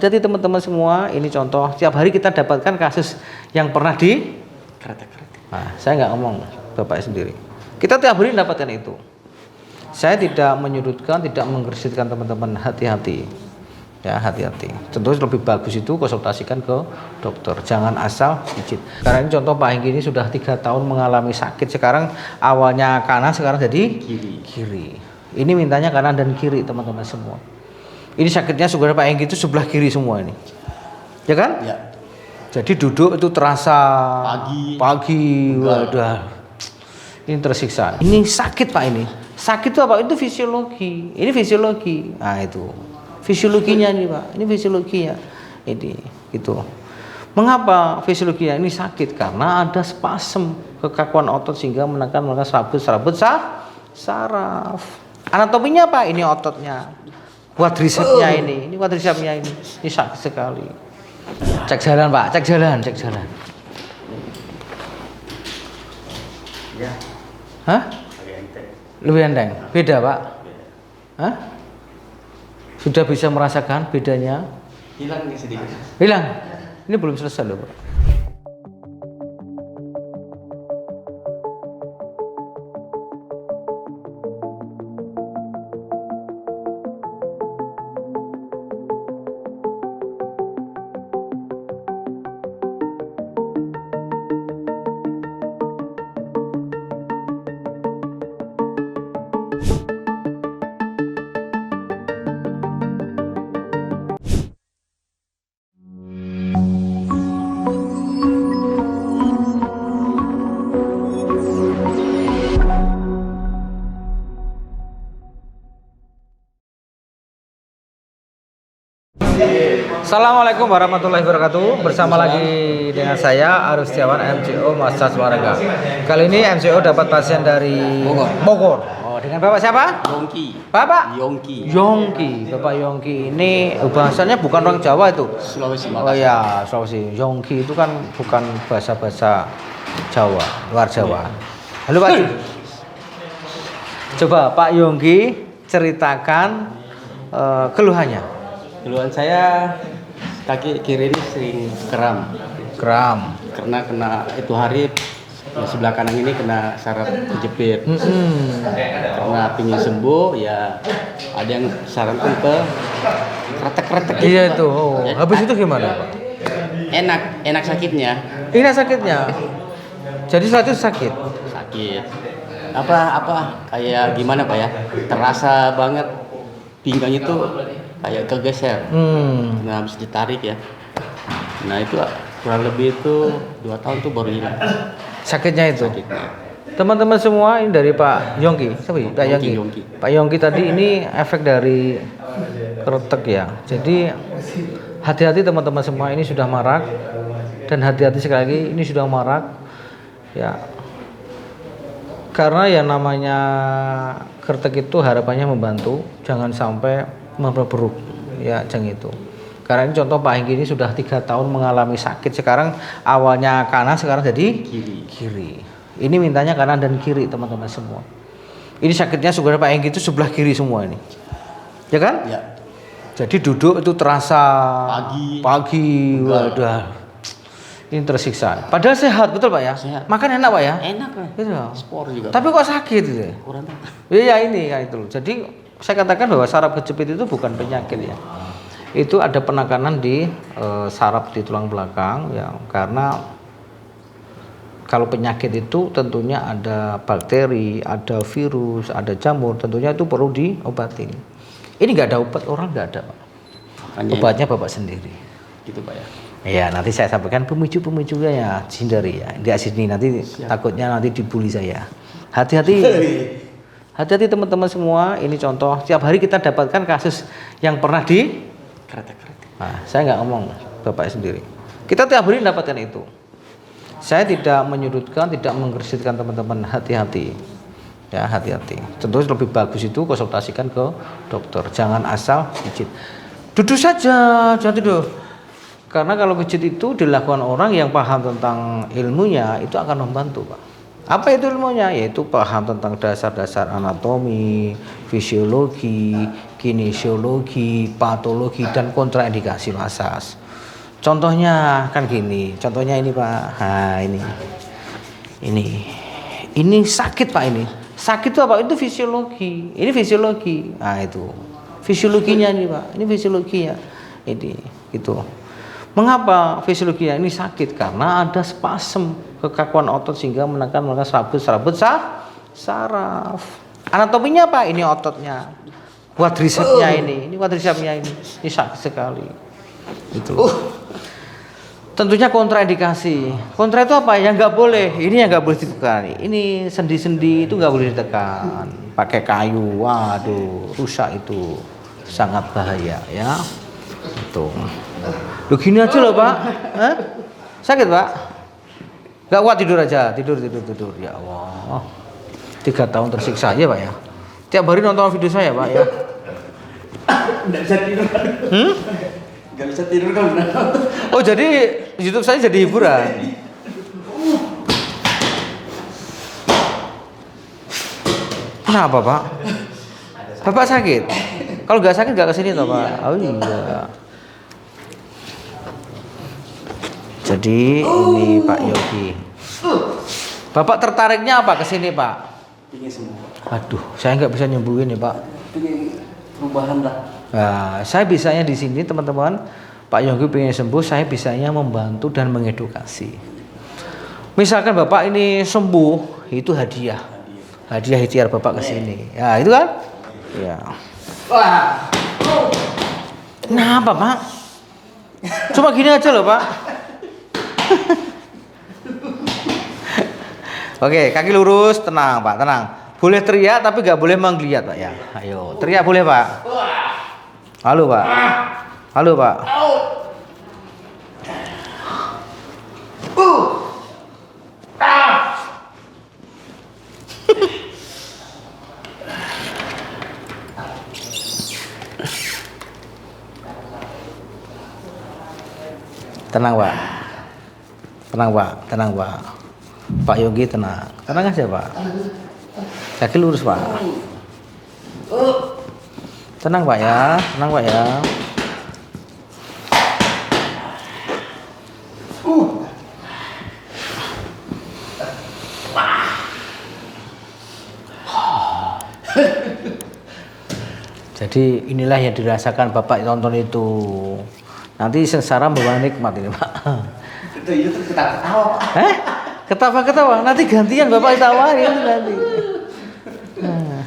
Hati-hati teman-teman semua, ini contoh. Tiap hari kita dapatkan kasus yang pernah di kretek-kretek. Nah, saya nggak ngomong, Bapak sendiri. Kita tiap hari mendapatkan itu. Saya tidak menyudutkan, tidak menggersitkan teman-teman. Hati-hati. Ya, hati-hati. Tentu lebih bagus itu konsultasikan ke dokter. Jangan asal pijit. Karena ini contoh Pak Hengki ini sudah 3 tahun mengalami sakit. Sekarang awalnya kanan, sekarang jadi kiri. Ini mintanya kanan dan kiri teman-teman semua. Ini sakitnya saudara Pak Hengki itu sebelah kiri semua ini. Ya kan? Ya. Jadi duduk itu terasa pagi. Enggak. Waduh. Ini tersiksa. Ini sakit Pak ini. Sakit itu apa? Itu fisiologi. Ini fisiologi. Nah itu. Fisiologinya ini Pak. Ini fisiologinya. Ini itu. Mengapa fisiologinya ini sakit? Karena ada spasem kekakuan otot sehingga menekan serabut saraf. Anatominya apa? Ini ototnya. Quadricepsnya ini quadricepsnya ini sakit sekali. Cek jalan Pak, cek jalan. Ya. Hah? Lebih enteng. Beda Pak? Hah? Sudah bisa merasakan bedanya? Hilang nih sedikit. Hilang. Ini belum selesai loh Pak. Assalamualaikum warahmatullahi wabarakatuh. Bersama lagi dengan saya Arif Setiawan, MCO Massage Olahraga. Kali ini MCO dapat pasien dari Bogor. Oh, dengan Bapak siapa? Yongki. Bapak? Yongki. Bapak Yongki ini bahasanya bukan orang Jawa itu. Sulawesi. Oh ya, Sulawesi. Yongki itu kan bukan bahasa Jawa, luar Jawa. Halo Pak. Coba Pak Yongki ceritakan keluhannya. Keluhan saya kaki kiri ini sering kram karena kena itu hari ya, sebelah kanan ini kena saraf kejepit. Karena pingin sembuh ya ada yang sarankan ke kretek-kretek gitu. Iya itu. Ya, habis itu gimana Pak? Enak sakitnya. Enak sakitnya. Jadi saat itu sakit. Apa kayak gimana Pak ya? Terasa banget pinggang itu kayak kegeser. Nah habis ditarik ya. Nah itu kurang lebih itu 2 tahun tuh baru hilang sakitnya itu. Teman-teman semua, ini dari Pak Yongki. Pak Yongki. Pak Yongki tadi ini efek dari kretek ya. Jadi hati-hati teman-teman semua, ini sudah marak. Dan hati-hati sekali lagi, ini sudah marak ya. Karena yang namanya kretek itu harapannya membantu, jangan sampai memperburuk ya, jangan itu. Karena ini contoh Pak Hengki ini sudah 3 tahun mengalami sakit. Sekarang awalnya kanan, sekarang jadi kiri. Ini mintanya kanan dan kiri teman-teman semua. Ini sakitnya saudara Pak Hengki itu sebelah kiri semua ini. Ya kan? Ya. Jadi duduk itu terasa pagi. Enggak. Waduh. Ini tersiksa. Padahal sehat, betul Pak ya? Sehat. Makan enak Pak ya? Enak Pak. Gitu. Sport juga. Tapi kok sakit gitu? Kurang tahu. Iya ini kan itu. Jadi saya katakan bahwa saraf kejepit itu bukan penyakit ya. Itu ada penekanan di saraf di tulang belakang ya, karena kalau penyakit itu tentunya ada bakteri, ada virus, ada jamur, tentunya itu perlu diobatin. Ini nggak ada obat, orang nggak ada Pak. Obatnya Bapak sendiri. Gitu Pak ya. Iya, nanti saya sampaikan pemicu-pemicunya ya, hindari ya. Di sini nanti takutnya nanti dibully saya. Hati-hati. Hati-hati teman-teman semua, ini contoh. Tiap hari kita dapatkan kasus yang pernah di Kretek-kretek. Nah, saya nggak ngomong, Bapak sendiri. Kita tiap hari mendapatkan itu. Saya tidak menyudutkan, tidak menggersitkan teman-teman. Hati-hati. Ya, hati-hati. Tentu lebih bagus itu konsultasikan ke dokter. Jangan asal pijit. Duduk saja, jangan tidur. Karena kalau pijit itu dilakukan orang yang paham tentang ilmunya, itu akan membantu Pak. Apa itu ilmunya? Yaitu paham tentang dasar-dasar anatomi, fisiologi, kinesiologi, patologi dan kontraindikasi massage. Contohnya kan gini, contohnya ini Pak. Nah, ini sakit Pak ini. Sakit itu apa? Itu fisiologi. Ini fisiologi. Nah, itu. Fisiologinya ini Pak. Ini fisiologinya. Ini itu. Mengapa fisiologinya ini sakit? Karena ada spasem kekakuan otot sehingga menekan serabut saraf. Anatominya apa? Ini ototnya. Quadricepsnya ini quadricepsnya ini sakit sekali. Itu. Tentunya kontraindikasi. Kontra itu apa? Yang nggak boleh. Ini yang nggak boleh ditekan. Ini sendi-sendi itu nggak boleh ditekan. Pakai kayu, waduh, rusak itu, sangat bahaya ya. Itu. Loh gini aja loh Pak. Hah? Sakit Pak? Nggak kuat tidur aja, tidur. Ya Allah. 3 tahun tersiksa aja Pak ya. Tiap hari nonton video saya Pak ya. Nggak bisa tidur. Nggak bisa tidur kan? Oh jadi YouTube saya jadi hiburan. Kenapa Pak? Bapak sakit? Kalau nggak sakit nggak kesini toh Pak? Oh iya. Jadi ini Pak Yogi. Bapak tertariknya apa kesini Pak? Pingin sembuh. Aduh, saya nggak bisa nyembuhin ya Pak. Pingin perubahan lah. Nah, saya bisanya di sini teman-teman, Pak Yogi pengen sembuh, saya bisanya membantu dan mengedukasi. Misalkan Bapak ini sembuh, itu hadiah ikhtiar Bapak ke sini. Ya, itu kan? Ya. Wah. Kenapa Pak? Cuma gini aja loh Pak. Oke, kaki lurus, tenang Pak, tenang. Boleh teriak tapi nggak boleh menggeliat Pak ya. Ayo, teriak boleh Pak. Halo Pak. Halo Pak. Tenang Pak. Tenang Pak. Pak Yogi tenang. Tenang aja Pak. Kaki lurus Pak. Tenang Pak ya. Jadi inilah yang dirasakan Bapak tonton itu. Nanti sengsara membawa nikmat ini Pak. Itu ketawa-ketawa Pak. Ketawa-ketawa. Nanti gantian Bapak ditawarin itu nanti. Nah.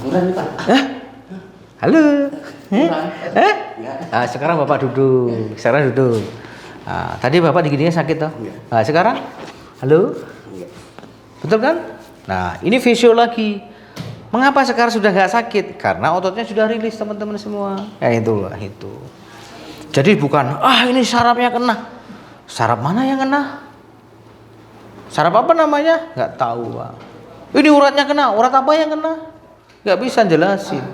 Kurang nih Pak. Halo. Sekarang Bapak duduk. Tadi Bapak digininya sakit toh? Nah, sekarang? Halo? Betul kan? Nah, ini fisiologi. Mengapa sekarang sudah nggak sakit? Karena ototnya sudah rilis teman-teman semua. Ya itulah itu. Jadi bukan, ini sarafnya kena. Saraf mana yang kena? Saraf apa namanya? Nggak tahu Pak. Ini uratnya kena. Urat apa yang kena? Nggak bisa jelasin.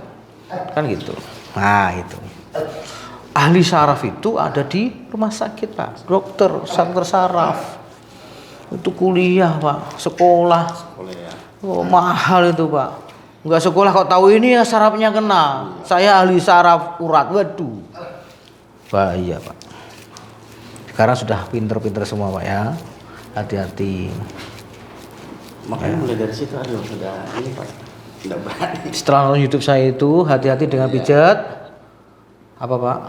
Kan gitu. Nah itu. Ahli saraf itu ada di rumah sakit Pak. Dokter saraf. Itu kuliah Pak. Sekolah. Oh, mahal itu Pak. Enggak sekolah kok tahu ini ya sarafnya kena. Saya ahli saraf urat. Waduh. Bahaya Pak. Sekarang sudah pinter-pinter semua Pak ya. Hati-hati. Makanya mulai dari situ sudah ini Pak. Tidak berani. Setelah nonton YouTube saya itu hati-hati dengan pijat. Apa Pak?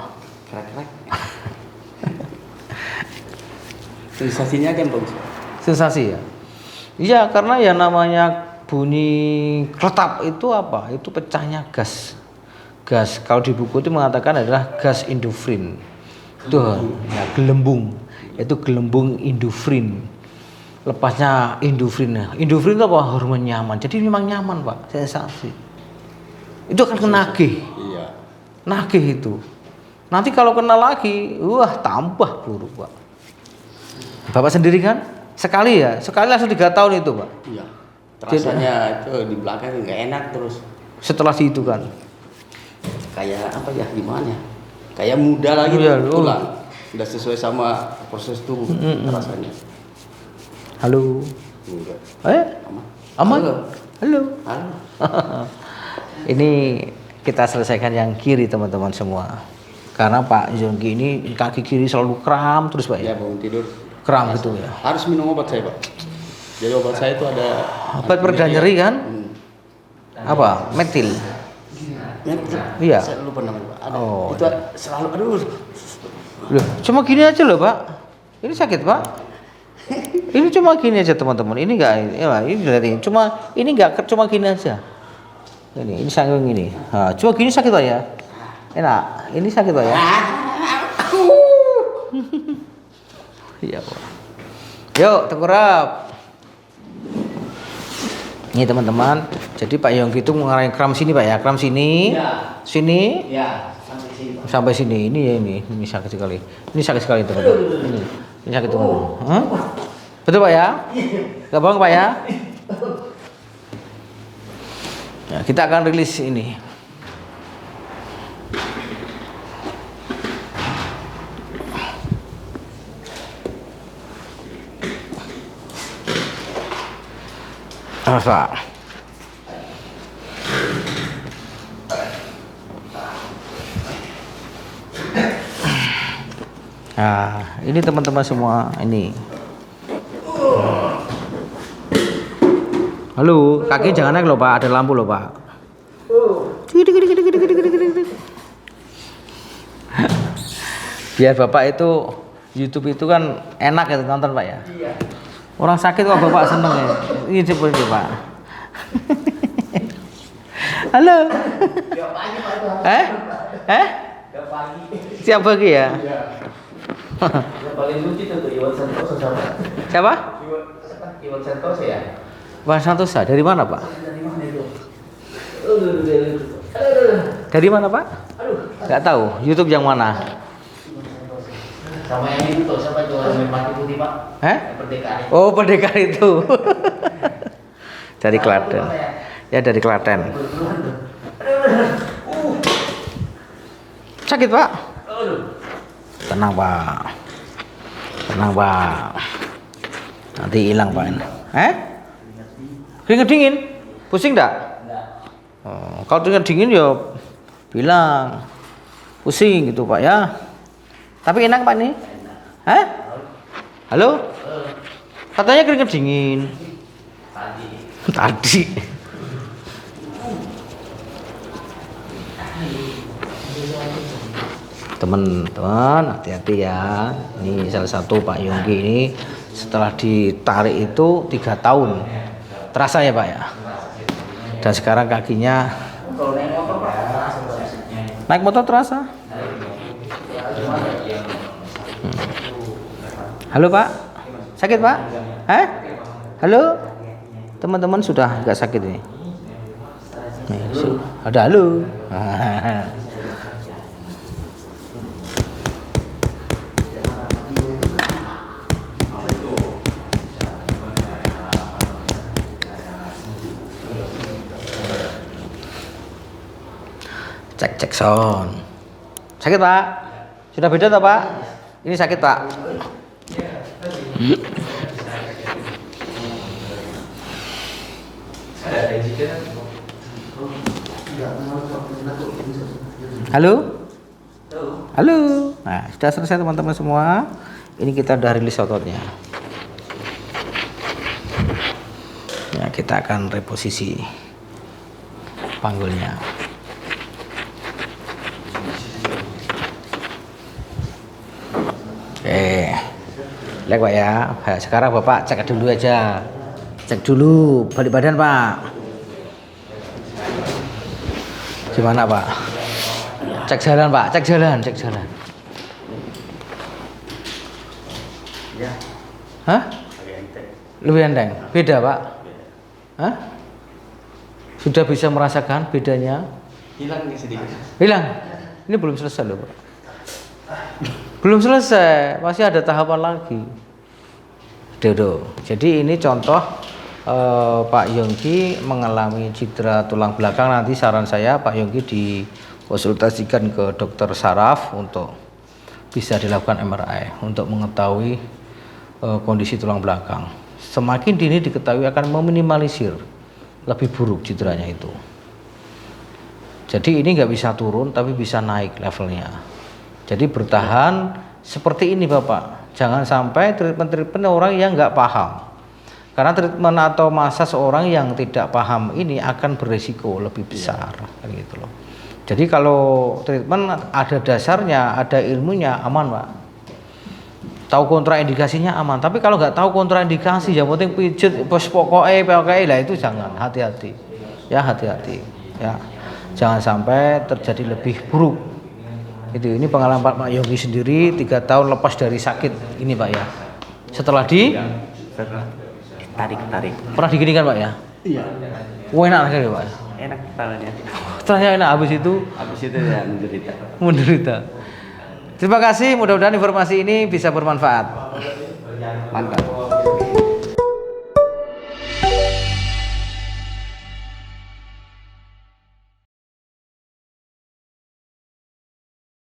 Krek-krek. Sensasinya kan bagus. Sensasi ya. Iya karena ya namanya bunyi kletak itu apa? Itu pecahnya gas. Kalau di buku itu mengatakan adalah gas endorfin. Itu ya gelembung. Itu gelembung endorfin. Lepasnya endorfin. Endorfin itu apa? Hormon nyaman. Jadi memang nyaman Pak, sensasi. Itu akan kenagih. Iya. Nagih itu. Nanti kalau kena lagi, tambah buruk Pak. Bapak sendiri kan? Sekali langsung 3 tahun itu Pak. Iya. Rasanya itu di belakang nggak enak terus. Setelah itu kan? Kayak apa ya? Gimana? Kayak muda lagi tulang. Udah sesuai sama proses tubuh rasanya. Halo. Enggak. Aman? Halo. Halo. Halo. Ini kita selesaikan yang kiri teman-teman semua. Karena Pak Yongki ini kaki kiri selalu kram terus Pak Ya, ya. bangun tidur. Kram gitu ya. Harus minum obat saya, Pak. Jadi obat saya itu ada Obat pereda nyeri kan? Apa? Metil. Iya. Saya lupa namanya, Pak. Ada. Oh, Itu selalu aduh. Loh, cuma gini aja loh Pak. Ini sakit Pak. Ini cuma gini aja teman-teman. Ini enggak ini lihatin. Cuma ini enggak cuma gini aja. Ini sanggung ini. Nah, cuma gini sakit Pak ya. Enak. Ini sakit Pak ya. Iya Pak. Yuk tengkurap. Ini teman-teman. Jadi Pak Yongki itu ngarahin kram sini Pak ya. Kram sini. Ya. Sini. Ya, sampai sini, Pak. Sampai sini. Ini ya ini sakit sekali. Ini sakit sekali teman-teman. Ini sakit teman-teman. Hah? Betul Pak ya? Enggak bohong Pak ya? Ya, kita akan rilis ini. Pak. Nah, ini teman-teman semua ini. Halo, kaki jangan naik loh Pak, ada lampu loh Pak. Biar Bapak itu YouTube itu kan enak ya nonton Pak ya. Orang sakit kok Bapak seneng ya. Ini seperti Pak. Halo. Siap pagi ya? Yang paling lucu itu Iwan Santoso sama. Siapa? Iwan Santoso ya. Iwan Santosa. Dari mana Pak? Dari mana itu? Dari mana Pak? Gak tahu. YouTube yang mana? Sama yang itu tuh, siapa jualan merpati putih Pak? Perdeka. Oh Perdeka itu. Dari Klaten. Ya dari Klaten. Sakit Pak? Tenang Pak. Tenang Pak. Nanti hilang Pak. Keringet dingin? Pusing enggak? Oh, kalau keringet dingin ya bilang pusing gitu Pak ya. Tapi enak Pak nih? Halo? Katanya keringet dingin. Tadi. Teman-teman hati-hati ya. Ini salah satu Pak Yongki ini setelah ditarik itu 3 tahun. Terasa ya Pak ya. Dan sekarang kakinya naik motor terasa. Halo Pak, sakit Pak? Halo? Teman-teman sudah nggak sakit ini? Nih, ada halo. Cek sound. Sakit Pak? Sudah beda tak Pak? Ini sakit Pak. Halo? Halo. Nah, sudah selesai teman-teman semua. Ini kita udah rilis ototnya. Ya, kita akan reposisi panggulnya. Oke. Lihat Pak ya. Nah, sekarang Bapak cek dulu aja. Cek dulu balik badan Pak. Gimana Pak? Cek jalan Pak, cek jalan. Ya. Hah? Lebih enteng. Beda Pak? Hah? Sudah bisa merasakan bedanya? Hilang nih sedikit. Hilang? Ini belum selesai loh Pak. Belum selesai, masih ada tahapan lagi. Jadi ini contoh Pak Yongki mengalami cedera tulang belakang. Nanti saran saya Pak Yongki dikonsultasikan ke dokter saraf untuk bisa dilakukan MRI untuk mengetahui kondisi tulang belakang. Semakin dini diketahui akan meminimalisir lebih buruk cederanya itu. Jadi ini nggak bisa turun tapi bisa naik levelnya. Jadi bertahan seperti ini Bapak. Jangan sampai treatment orang yang nggak paham. Karena treatment atau masa seorang yang tidak paham ini akan berisiko lebih besar, kan gitu loh. Jadi kalau treatment ada dasarnya, ada ilmunya, aman Pak. Tahu kontraindikasinya aman. Tapi kalau nggak tahu kontraindikasi, yang penting pijat, pokoknya lah itu jangan, hati-hati. Ya hati-hati. Ya, jangan sampai terjadi lebih buruk. Ini pengalaman Pak Yogi sendiri 3 tahun lepas dari sakit ini Pak ya. Setelah tarik. Pernah diginikan Pak ya? Iya. Enak sekali Pak. Enak tangannya. Ternyata enak habis itu Ya menderita. Terima kasih, mudah-mudahan informasi ini bisa bermanfaat. Mantap.